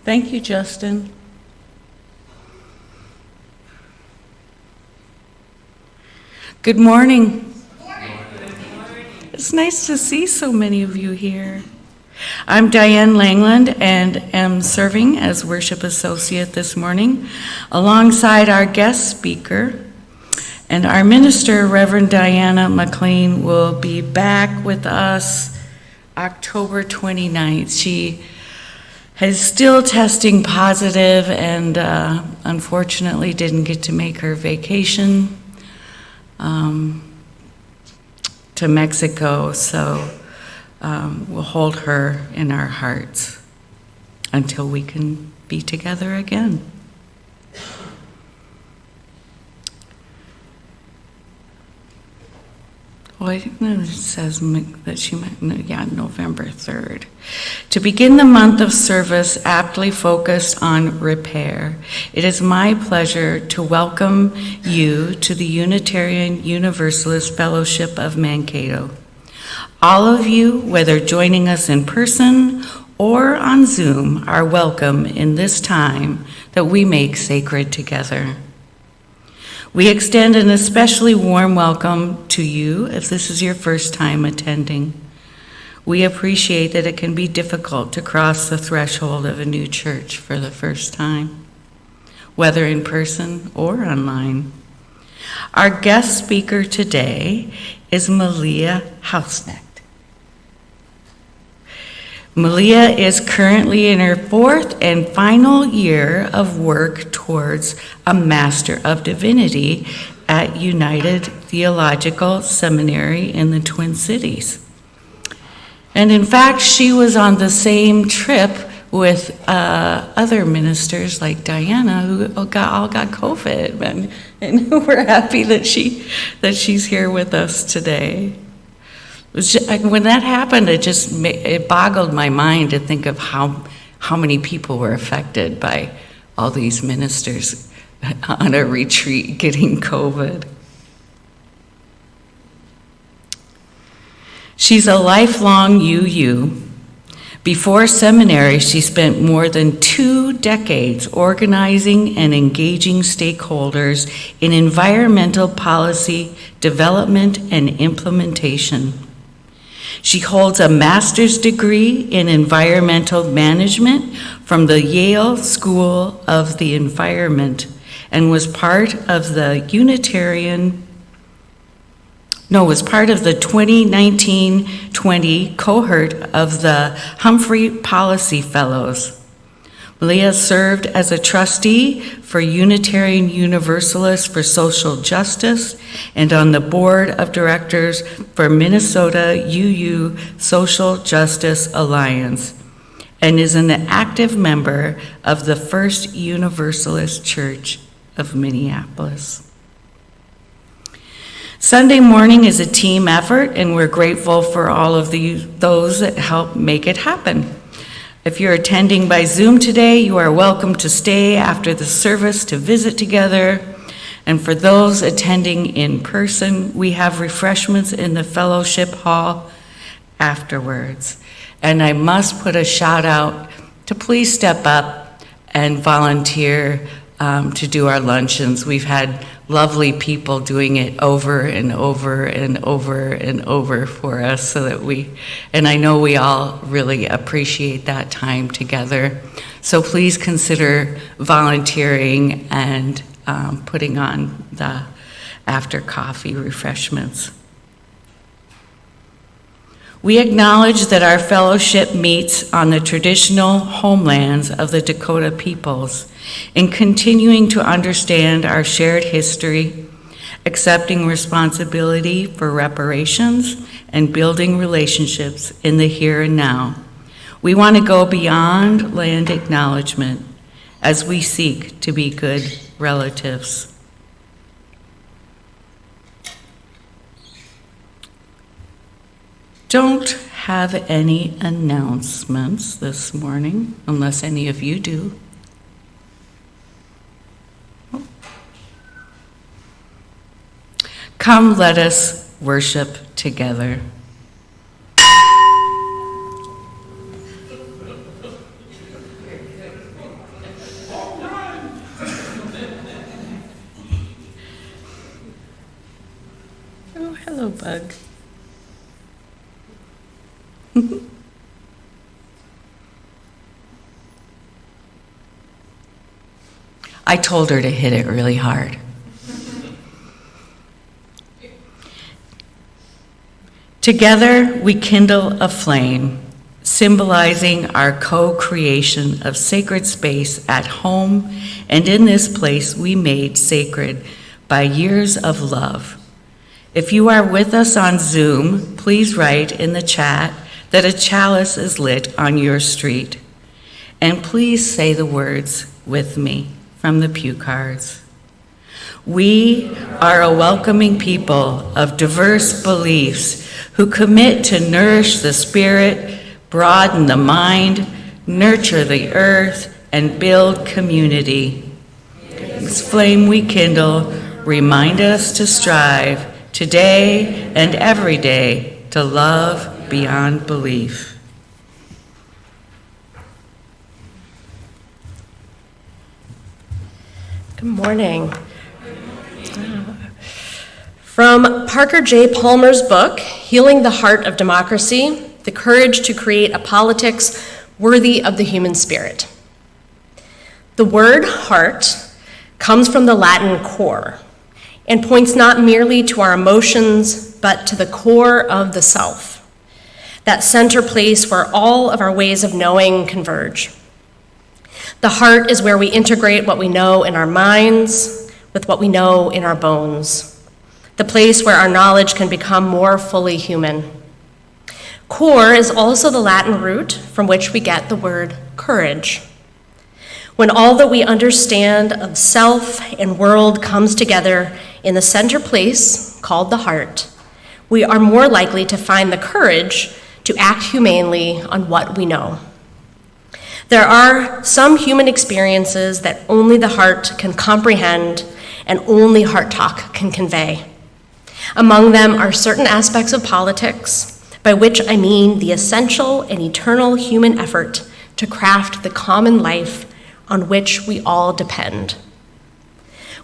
Thank you, Justin. Good morning. It's nice to see so many of you here. I'm Diane Langland and am serving as worship associate this morning alongside our guest speaker. And our minister, Reverend Diana McLean, will be back with us October 29th. She is still testing positive and unfortunately didn't get to make her vacation to Mexico, so we'll hold her in our hearts until we can be together again. Well, it says that she might, November 3rd. To begin the month of service aptly focused on repair, it is my pleasure to welcome you to the Unitarian Universalist Fellowship of Mankato. All of you, whether joining us in person or on Zoom, are welcome in this time that we make sacred together. We extend an especially warm welcome to you if this is your first time attending. We appreciate that it can be difficult to cross the threshold of a new church for the first time, whether in person or online. Our guest speaker today is Malia Hausnecht. Malia is currently in her fourth and final year of work towards a Master of Divinity at United Theological Seminary in the Twin Cities. And in fact, she was on the same trip with other ministers like Diana, who all got COVID, and we're happy that she's here with us today. When that happened, it boggled my mind to think of how many people were affected by all these ministers on a retreat getting COVID. She's a lifelong UU. Before seminary, she spent more than 2 decades organizing and engaging stakeholders in environmental policy development and implementation. She holds a master's degree in environmental management from the Yale School of the Environment and was part of the 2019-20 cohort of the Humphrey Policy Fellows. Malia served as a trustee for Unitarian Universalists for Social Justice and on the board of directors for Minnesota UU Social Justice Alliance, and is an active member of the First Universalist Church of Minneapolis. Sunday morning is a team effort, and we're grateful for all of those that help make it happen. If you're attending by Zoom today, you are welcome to stay after the service to visit together. And for those attending in person, we have refreshments in the fellowship hall afterwards. And I must put a shout out to please step up and volunteer to do our luncheons. We've had lovely people doing it over and over and over and over for us and I know we all really appreciate that time together. So please consider volunteering and putting on the after coffee refreshments. We acknowledge that our fellowship meets on the traditional homelands of the Dakota peoples in continuing to understand our shared history, accepting responsibility for reparations, and building relationships in the here and now. We want to go beyond land acknowledgement as we seek to be good relatives. Don't have any announcements this morning, unless any of you do. Come, let us worship together. Oh, hello, Bug. I told her to hit it really hard. Together, we kindle a flame, symbolizing our co-creation of sacred space at home and in this place we made sacred by years of love. If you are with us on Zoom, please write in the chat that a chalice is lit on your street. And please say the words with me from the pew cards. We are a welcoming people of diverse beliefs who commit to nourish the spirit, broaden the mind, nurture the earth, and build community. This flame we kindle remind us to strive today and every day to love beyond belief. Good morning. From Parker J. Palmer's book, Healing the Heart of Democracy, The Courage to Create a Politics Worthy of the Human Spirit. The word heart comes from the Latin cor and points not merely to our emotions, but to the core of the self, that center place where all of our ways of knowing converge. The heart is where we integrate what we know in our minds with what we know in our bones, the place where our knowledge can become more fully human. Cor is also the Latin root from which we get the word courage. When all that we understand of self and world comes together in the center place called the heart, we are more likely to find the courage to act humanely on what we know. There are some human experiences that only the heart can comprehend and only heart talk can convey. Among them are certain aspects of politics, by which I mean the essential and eternal human effort to craft the common life on which we all depend.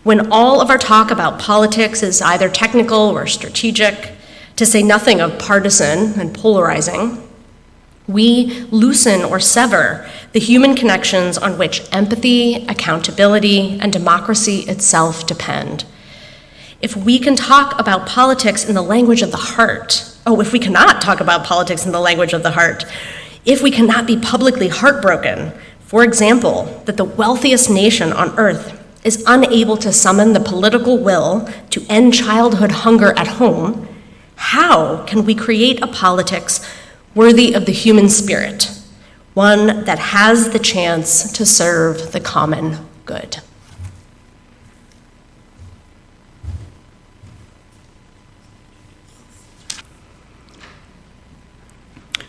When all of our talk about politics is either technical or strategic, to say nothing of partisan and polarizing, we loosen or sever the human connections on which empathy, accountability, and democracy itself depend. If we can talk about politics in the language of the heart, if we cannot talk about politics in the language of the heart, if we cannot be publicly heartbroken, for example, that the wealthiest nation on earth is unable to summon the political will to end childhood hunger at home, how can we create a politics worthy of the human spirit, one that has the chance to serve the common good?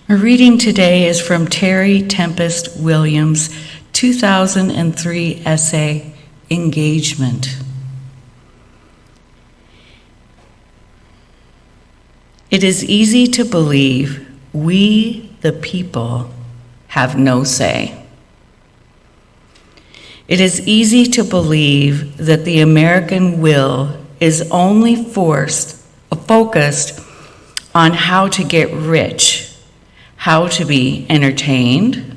Our reading today is from Terry Tempest Williams' 2003 essay, Engagement. It is easy to believe we, the people, have no say. It is easy to believe that the American will is only focused on how to get rich, how to be entertained,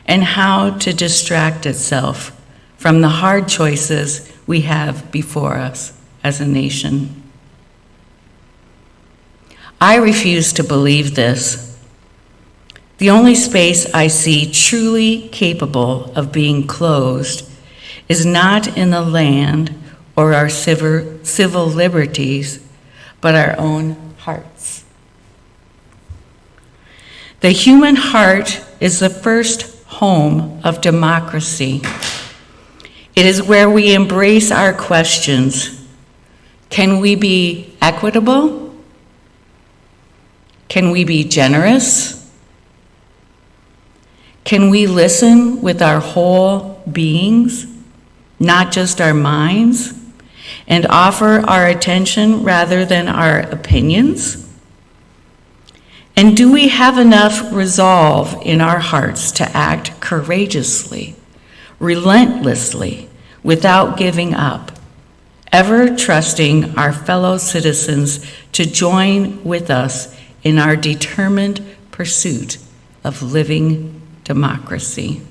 and how to distract itself from the hard choices we have before us as a nation. I refuse to believe this. The only space I see truly capable of being closed is not in the land or our civil liberties, but our own hearts. The human heart is the first home of democracy. It is where we embrace our questions. Can we be equitable? Can we be generous? Can we listen with our whole beings, not just our minds, and offer our attention rather than our opinions? And do we have enough resolve in our hearts to act courageously, relentlessly, without giving up, ever trusting our fellow citizens to join with us in our determined pursuit of living democracy.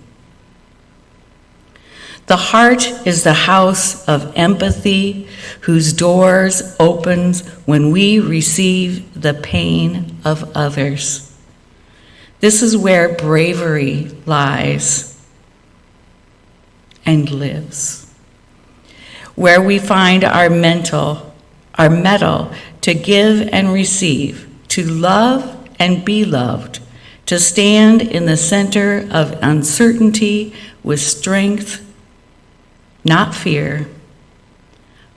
The heart is the house of empathy whose doors opens when we receive the pain of others. This is where bravery lies and lives, where we find our mettle to give and receive, to love and be loved, to stand in the center of uncertainty with strength, not fear,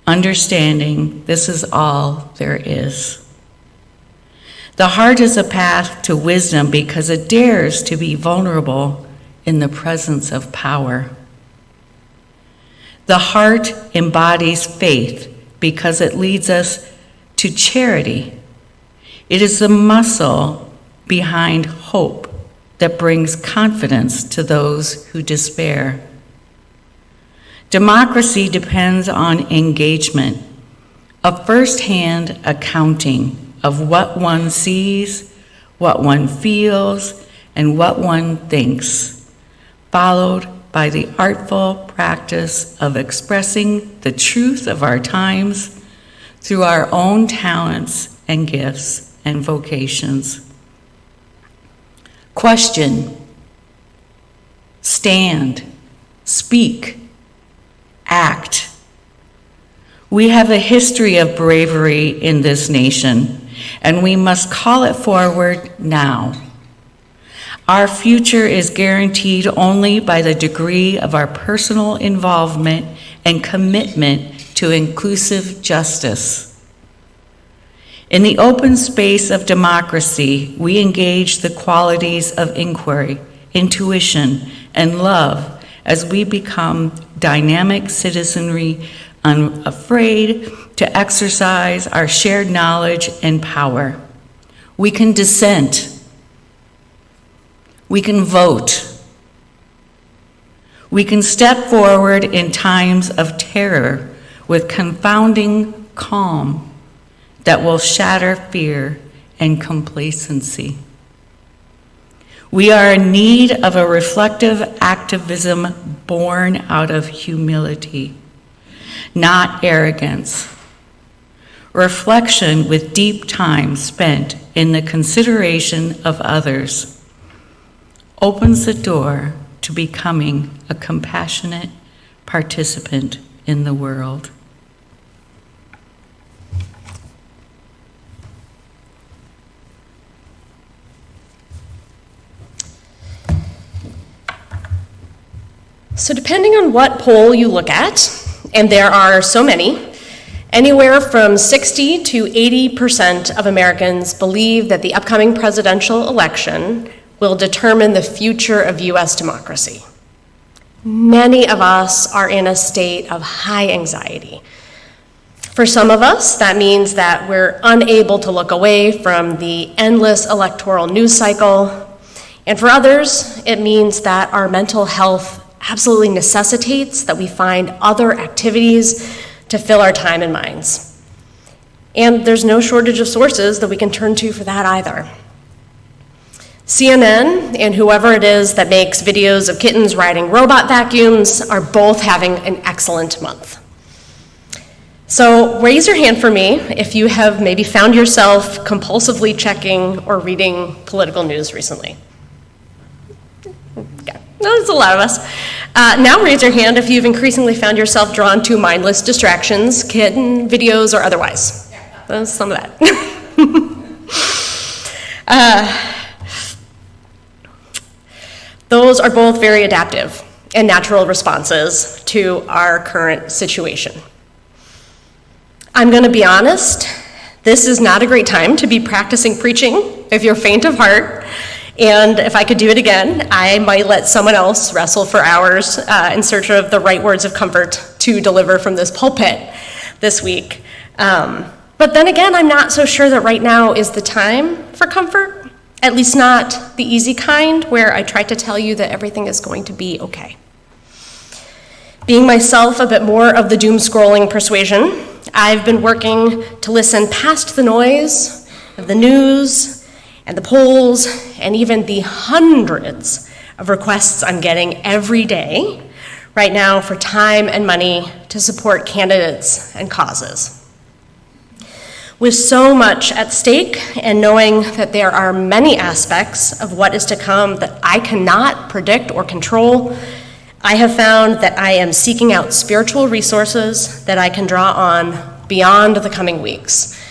understanding this is all there is. The heart is a path to wisdom because it dares to be vulnerable in the presence of power. The heart embodies faith because it leads us to charity. It is the muscle behind hope that brings confidence to those who despair. Democracy depends on engagement, a first-hand accounting of what one sees, what one feels, and what one thinks, followed by the artful practice of expressing the truth of our times through our own talents and gifts and vocations. Question, stand, speak, act. We have a history of bravery in this nation, and we must call it forward now. Our future is guaranteed only by the degree of our personal involvement and commitment to inclusive justice. In the open space of democracy, we engage the qualities of inquiry, intuition, and love as we become dynamic citizenry, unafraid to exercise our shared knowledge and power. We can dissent. We can vote. We can step forward in times of terror with confounding calm that will shatter fear and complacency. We are in need of a reflective activism born out of humility, not arrogance. Reflection with deep time spent in the consideration of others opens the door to becoming a compassionate participant in the world. So depending on what poll you look at, and there are so many, anywhere from 60 to 80% of Americans believe that the upcoming presidential election will determine the future of U.S. democracy. Many of us are in a state of high anxiety. For some of us, that means that we're unable to look away from the endless electoral news cycle. And for others, it means that our mental health absolutely necessitates that we find other activities to fill our time and minds. And there's no shortage of sources that we can turn to for that either. CNN and whoever it is that makes videos of kittens riding robot vacuums are both having an excellent month. So raise your hand for me if you have maybe found yourself compulsively checking or reading political news recently. Okay. There's a lot of us. Now raise your hand if you've increasingly found yourself drawn to mindless distractions, kitten videos or otherwise. That's some of that. Those are both very adaptive and natural responses to our current situation. I'm going to be honest, this is not a great time to be practicing preaching if you're faint of heart. And if I could do it again, I might let someone else wrestle for hours in search of the right words of comfort to deliver from this pulpit this week. But then again, I'm not so sure that right now is the time for comfort, at least not the easy kind where I try to tell you that everything is going to be okay. Being myself a bit more of the doom-scrolling persuasion, I've been working to listen past the noise of the news and the polls and even the hundreds of requests I'm getting every day right now for time and money to support candidates and causes. With so much at stake and knowing that there are many aspects of what is to come that I cannot predict or control, I have found that I am seeking out spiritual resources that I can draw on beyond the coming weeks.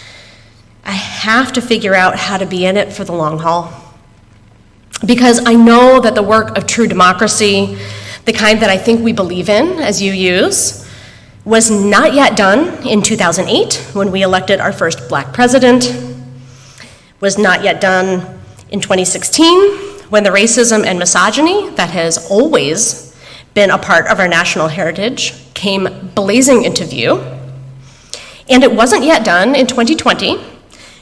I have to figure out how to be in it for the long haul, because I know that the work of true democracy, the kind that I think we believe in as UUs, was not yet done in 2008 when we elected our first Black president, was not yet done in 2016 when the racism and misogyny that has always been a part of our national heritage came blazing into view, and it wasn't yet done in 2020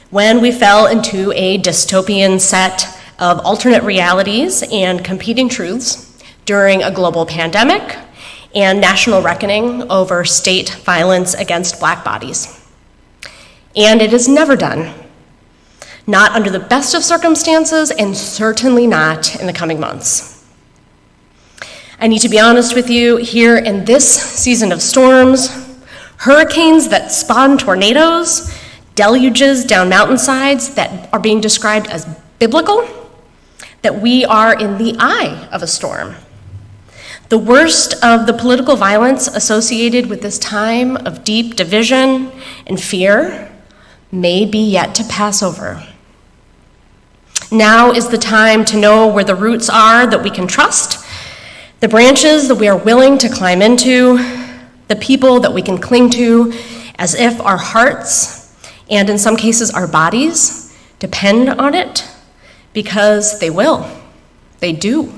when we fell into a dystopian set of alternate realities and competing truths during a global pandemic and national reckoning over state violence against Black bodies. And it is never done, not under the best of circumstances, and certainly not in the coming months. I need to be honest with you, here in this season of storms, hurricanes that spawn tornadoes, deluges down mountainsides that are being described as biblical, that we are in the eye of a storm. The worst of the political violence associated with this time of deep division and fear may be yet to pass over. Now is the time to know where the roots are that we can trust, the branches that we are willing to climb into, the people that we can cling to as if our hearts, and in some cases our bodies, depend on it, because they will. They do.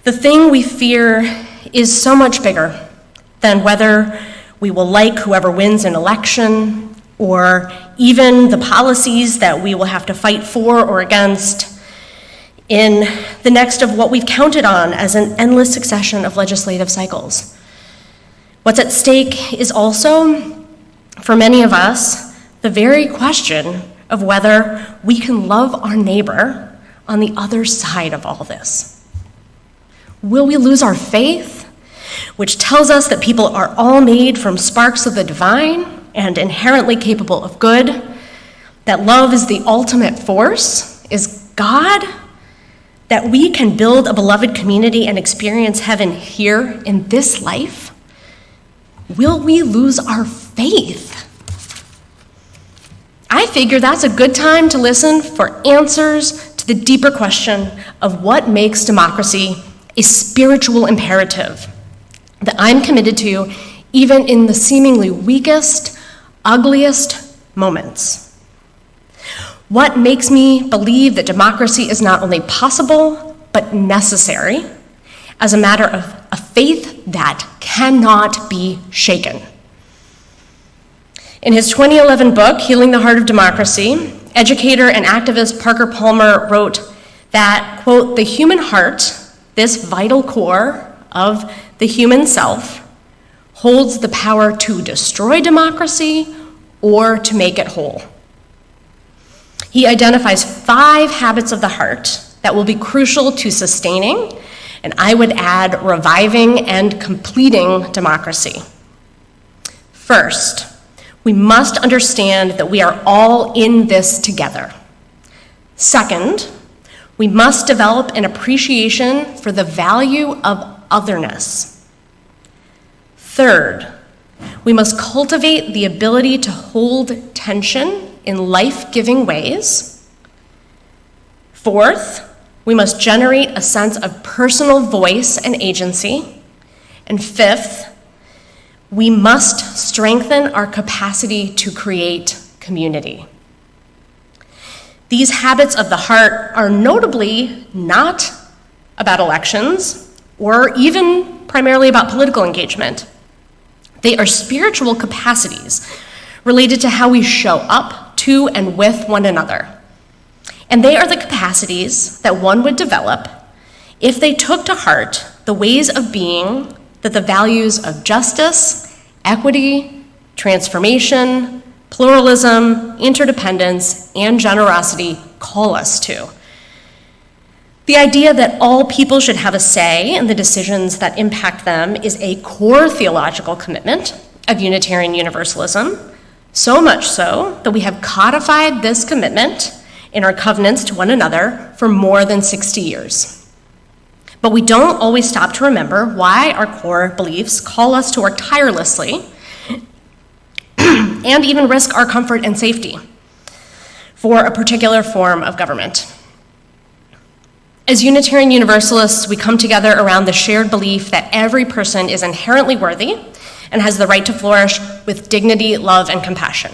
The thing we fear is so much bigger than whether we will like whoever wins an election, or even the policies that we will have to fight for or against in the next of what we've counted on as an endless succession of legislative cycles. What's at stake is also, for many of us, the very question of whether we can love our neighbor on the other side of all this. Will we lose our faith, which tells us that people are all made from sparks of the divine and inherently capable of good, that love is the ultimate force, is God, that we can build a beloved community and experience heaven here in this life? Will we lose our faith? I figure that's a good time to listen for answers to the deeper question of what makes democracy a spiritual imperative that I'm committed to even in the seemingly weakest, ugliest moments. What makes me believe that democracy is not only possible, but necessary as a matter of a faith that cannot be shaken. In his 2011 book, Healing the Heart of Democracy, educator and activist Parker Palmer wrote that, quote, "The human heart, this vital core of the human self, holds the power to destroy democracy or to make it whole." He identifies 5 habits of the heart that will be crucial to sustaining, and I would add reviving and completing democracy. First, we must understand that we are all in this together. Second, we must develop an appreciation for the value of otherness. Third, we must cultivate the ability to hold tension in life-giving ways. Fourth, we must generate a sense of personal voice and agency. And fifth, we must strengthen our capacity to create community. These habits of the heart are notably not about elections or even primarily about political engagement. They are spiritual capacities related to how we show up to and with one another. And they are the capacities that one would develop if they took to heart the ways of being that the values of justice, equity, transformation, pluralism, interdependence, and generosity call us to. The idea that all people should have a say in the decisions that impact them is a core theological commitment of Unitarian Universalism, so much so that we have codified this commitment in our covenants to one another for more than 60 years. But we don't always stop to remember why our core beliefs call us to work tirelessly and even risk our comfort and safety for a particular form of government. As Unitarian Universalists, we come together around the shared belief that every person is inherently worthy and has the right to flourish with dignity, love, and compassion.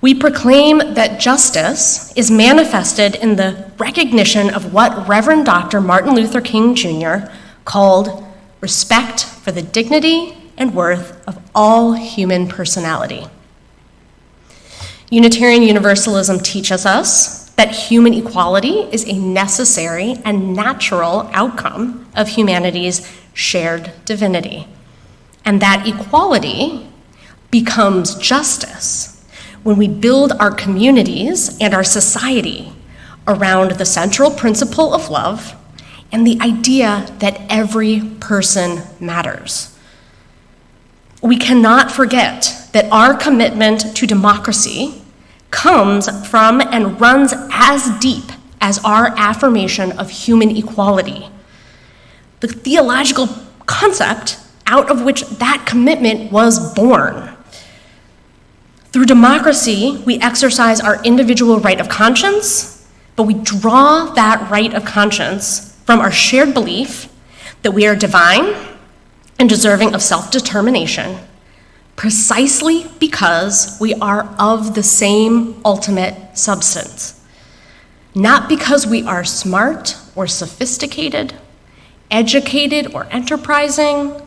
We proclaim that justice is manifested in the recognition of what Reverend Dr. Martin Luther King Jr. called respect for the dignity and worth of all human personality. Unitarian Universalism teaches us that human equality is a necessary and natural outcome of humanity's shared divinity, and that equality becomes justice when we build our communities and our society around the central principle of love and the idea that every person matters. We cannot forget that our commitment to democracy comes from and runs as deep as our affirmation of human equality, the theological concept out of which that commitment was born. Through democracy, we exercise our individual right of conscience, but we draw that right of conscience from our shared belief that we are divine and deserving of self-determination, precisely because we are of the same ultimate substance. Not because we are smart or sophisticated, educated or enterprising,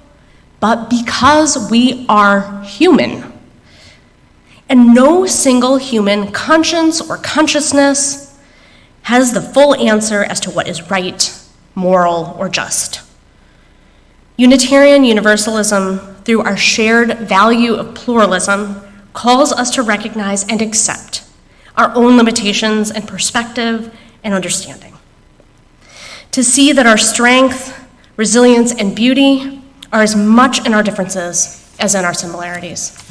but because we are human. And no single human conscience or consciousness has the full answer as to what is right, moral, or just. Unitarian Universalism, through our shared value of pluralism, calls us to recognize and accept our own limitations and perspective and understanding. To see that our strength, resilience, and beauty are as much in our differences as in our similarities.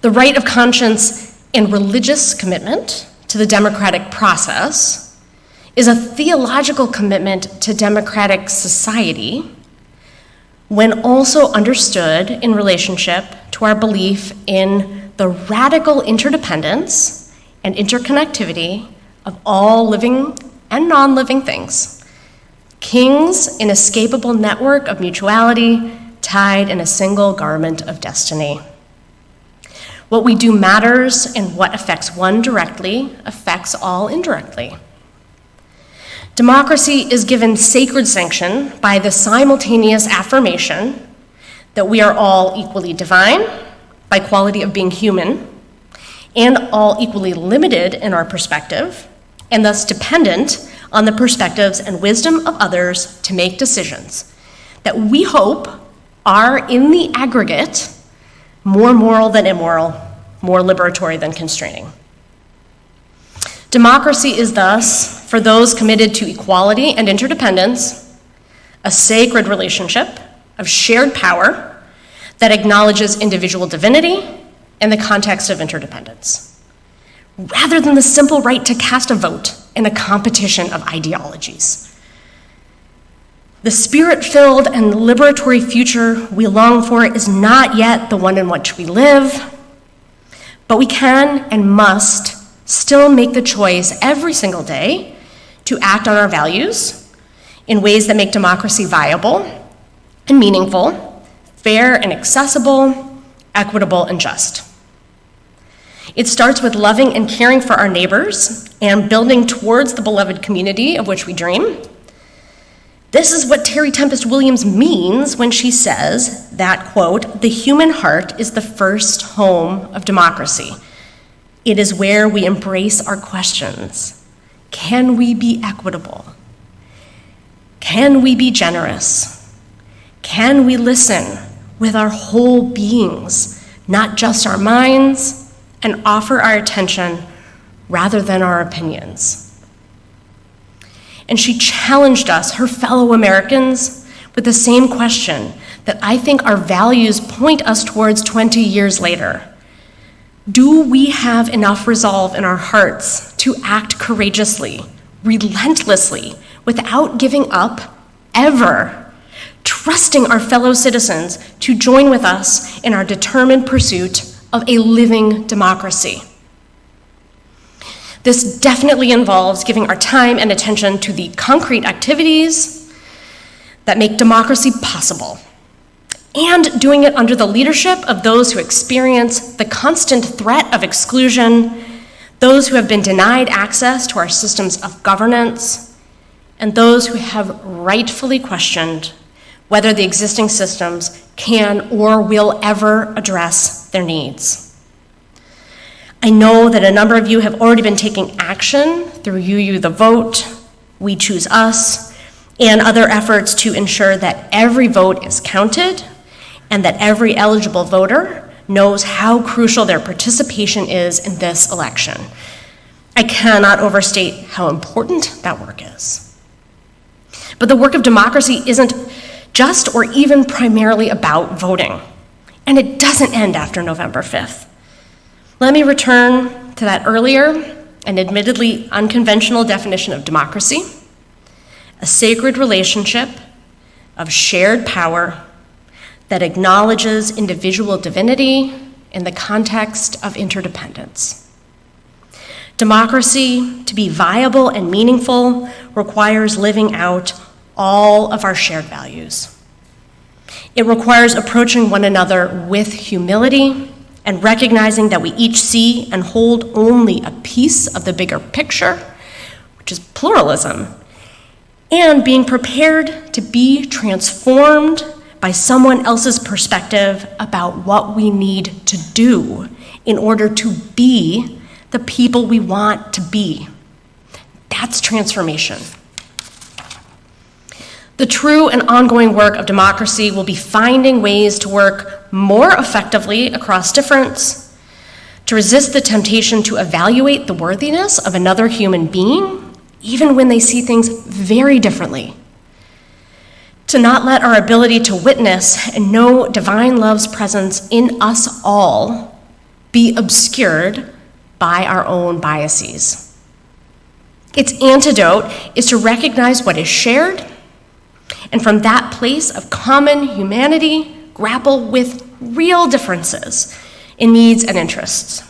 The right of conscience and religious commitment to the democratic process is a theological commitment to democratic society when also understood in relationship to our belief in the radical interdependence and interconnectivity of all living and non-living things, kings inescapable network of mutuality tied in a single garment of destiny. What we do matters, and what affects one directly affects all indirectly. Democracy is given sacred sanction by the simultaneous affirmation that we are all equally divine by quality of being human, and all equally limited in our perspective, and thus dependent on the perspectives and wisdom of others to make decisions that we hope are, in the aggregate, more moral than immoral, more liberatory than constraining. Democracy is thus, for those committed to equality and interdependence, a sacred relationship of shared power that acknowledges individual divinity in the context of interdependence, rather than the simple right to cast a vote in a competition of ideologies. The spirit-filled and liberatory future we long for is not yet the one in which we live, but we can and must still make the choice every single day to act on our values in ways that make democracy viable and meaningful, fair and accessible, equitable and just. It starts with loving and caring for our neighbors and building towards the beloved community of which we dream. This is what Terry Tempest Williams means when she says that, quote, "the human heart is the first home of democracy. It is where we embrace our questions. Can we be equitable? Can we be generous? Can we listen with our whole beings, not just our minds, and offer our attention rather than our opinions? And she challenged us, her fellow Americans, with the same question that I think our values point us towards 20 years later. Do we have enough resolve in our hearts to act courageously, relentlessly, without giving up, ever, trusting our fellow citizens to join with us in our determined pursuit of a living democracy? This definitely involves giving our time and attention to the concrete activities that make democracy possible, and doing it under the leadership of those who experience the constant threat of exclusion, those who have been denied access to our systems of governance, and those who have rightfully questioned whether the existing systems can or will ever address their needs. I know that a number of you have already been taking action through UU the Vote, We Choose Us, and other efforts to ensure that every vote is counted and that every eligible voter knows how crucial their participation is in this election. I cannot overstate how important that work is. But the work of democracy isn't just or even primarily about voting, and it doesn't end after November 5th. Let me return to that earlier and admittedly unconventional definition of democracy: a sacred relationship of shared power that acknowledges individual divinity in the context of interdependence. Democracy, to be viable and meaningful, requires living out all of our shared values. It requires approaching one another with humility and recognizing that we each see and hold only a piece of the bigger picture, which is pluralism, and being prepared to be transformed by someone else's perspective about what we need to do in order to be the people we want to be. That's transformation. The true and ongoing work of democracy will be finding ways to work more effectively across difference, to resist the temptation to evaluate the worthiness of another human being, even when they see things very differently, to not let our ability to witness and know divine love's presence in us all be obscured by our own biases. Its antidote is to recognize what is shared, and from that place of common humanity, grapple with real differences in needs and interests.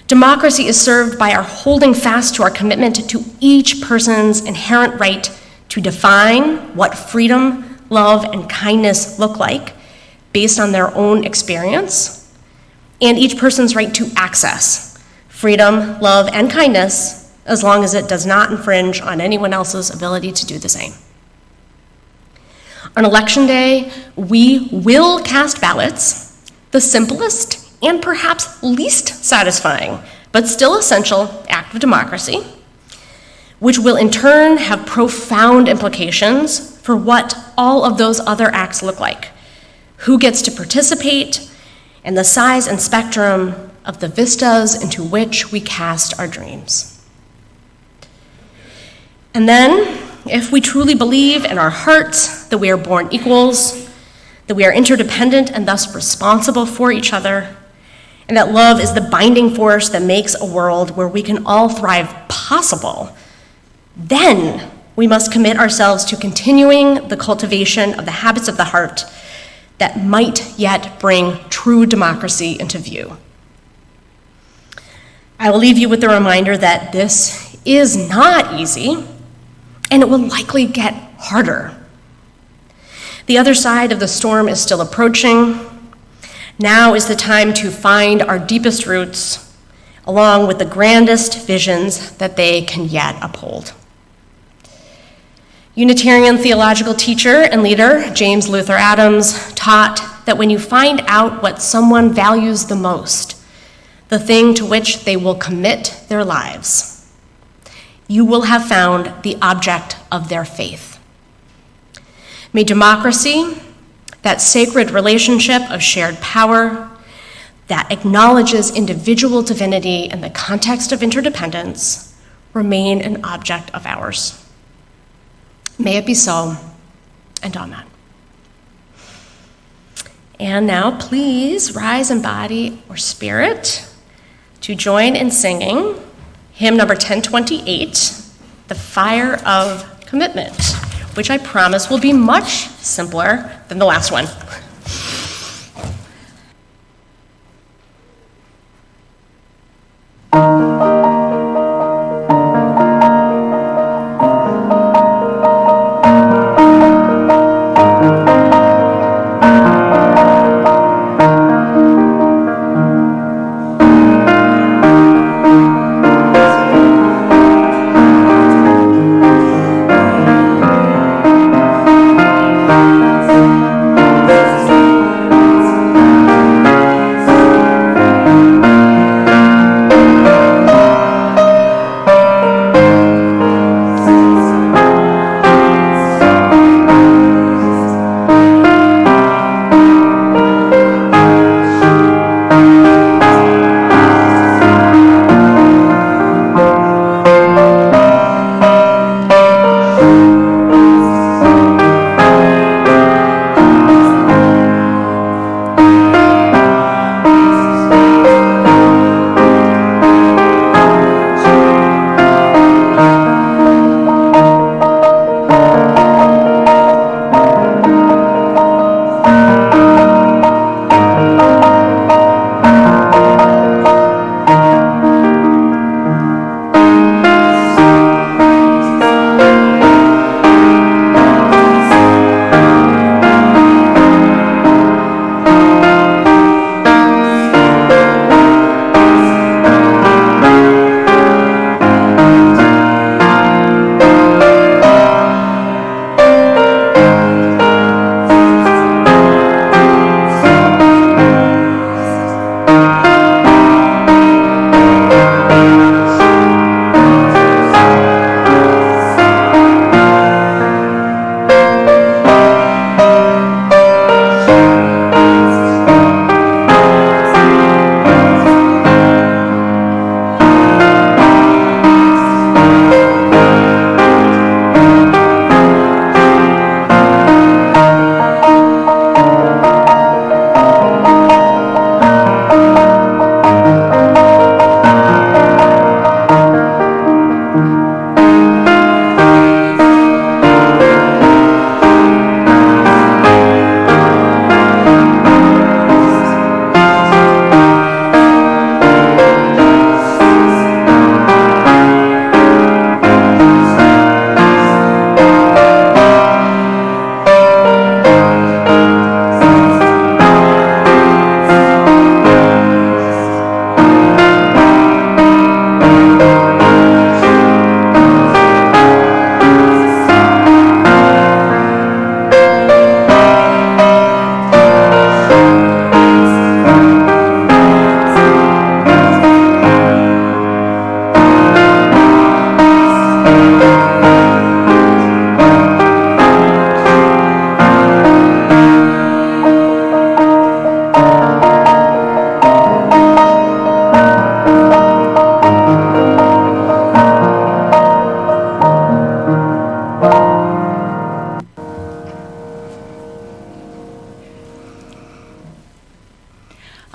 Democracy is served by our holding fast to our commitment to each person's inherent right to define what freedom, love, and kindness look like based on their own experience, and each person's right to access freedom, love, and kindness as long as it does not infringe on anyone else's ability to do the same. On Election Day, we will cast ballots, the simplest and perhaps least satisfying, but still essential act of democracy, which will in turn have profound implications for what all of those other acts look like, who gets to participate, and the size and spectrum of the vistas into which we cast our dreams. And then, if we truly believe in our hearts that we are born equals, that we are interdependent and thus responsible for each other, and that love is the binding force that makes a world where we can all thrive possible, then we must commit ourselves to continuing the cultivation of the habits of the heart that might yet bring true democracy into view. I will leave you with the reminder that this is not easy, and it will likely get harder. The other side of the storm is still approaching. Now is the time to find our deepest roots, along with the grandest visions that they can yet uphold. Unitarian theological teacher and leader James Luther Adams taught that when you find out what someone values the most, the thing to which they will commit their lives, you will have found the object of their faith. May democracy, that sacred relationship of shared power that acknowledges individual divinity in the context of interdependence, remain an object of ours. May it be so, and amen. And now please rise in body or spirit to join in singing hymn number 1028, The Fire of Commitment, which I promise will be much simpler than the last one.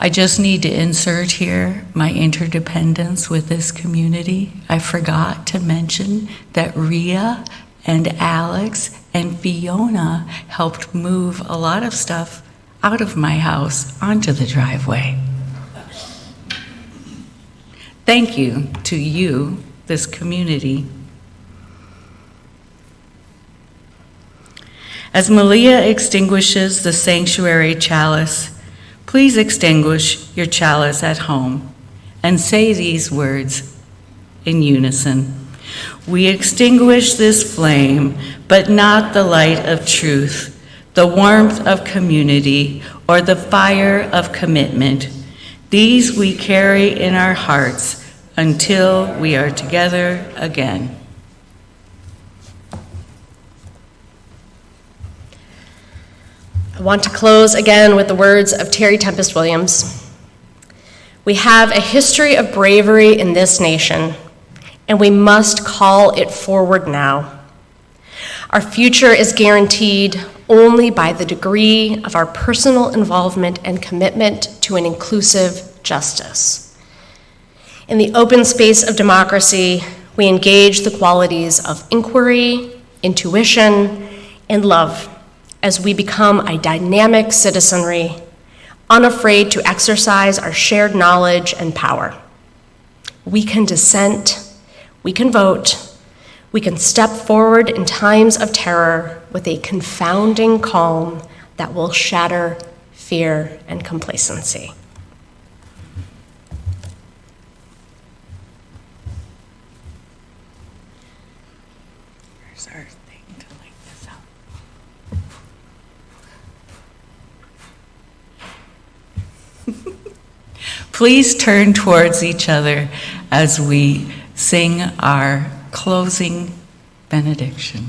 I just need to insert here my interdependence with this community. I forgot to mention that Rhea and Alex and Fiona helped move a lot of stuff out of my house onto the driveway. Thank you to you, this community. As Malia extinguishes the sanctuary chalice, please extinguish your chalice at home and say these words in unison. We extinguish this flame, but not the light of truth, the warmth of community, or the fire of commitment. These we carry in our hearts until we are together again. I want to close again with the words of Terry Tempest Williams. We have a history of bravery in this nation, and we must call it forward now. Our future is guaranteed only by the degree of our personal involvement and commitment to an inclusive justice. In the open space of democracy, we engage the qualities of inquiry, intuition, and love as we become a dynamic citizenry, unafraid to exercise our shared knowledge and power. We can dissent, we can vote, we can step forward in times of terror with a confounding calm that will shatter fear and complacency. Where's our thing to lay this out? Please turn towards each other as we sing our closing benediction.